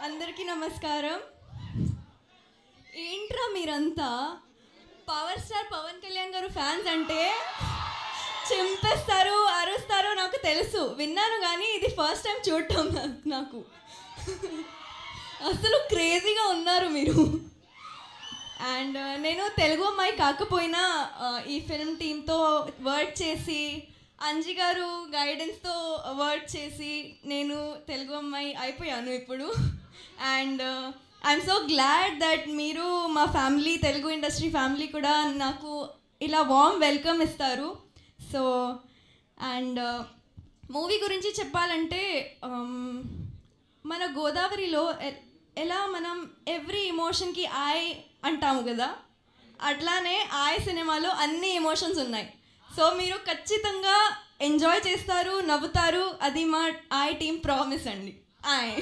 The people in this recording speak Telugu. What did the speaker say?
అందరికీ నమస్కారం. ఏంట్రా మీరంతా పవర్ స్టార్ పవన్ కళ్యాణ్ గారు ఫ్యాన్స్ అంటే చింపేస్తారు, అరుస్తారు. నాకు తెలుసు, విన్నాను, కానీ ఇది ఫస్ట్ టైం చూడటం నాకు. అసలు క్రేజీగా ఉన్నారు మీరు. అండ్ నేను తెలుగు అమ్మాయి కాకపోయినా ఈ ఫిల్మ్ టీంతో వర్క్ చేసి అంజి గారు గైడెన్స్తో వర్క్ చేసి నేను తెలుగు అమ్మాయి అయిపోయాను ఇప్పుడు. And I'm so glad that మీరు మా ఫ్యామిలీ, తెలుగు ఇండస్ట్రీ ఫ్యామిలీ కూడా నాకు ఇలా వార్మ్ వెల్కమ్ ఇస్తారు. సో అండ్ మూవీ గురించి చెప్పాలంటే మన గోదావరిలో ఎలా మనం ఎవ్రీ ఎమోషన్కి ఆయ్ అంటాము కదా, అట్లానే ఆయ్ సినిమాలో అన్ని ఎమోషన్స్ ఉన్నాయి. సో మీరు ఖచ్చితంగా ఎంజాయ్ చేస్తారు, నవ్వుతారు. అది మా ఆయ్ టీమ్ ప్రామిస్ అండి. ఆయ్.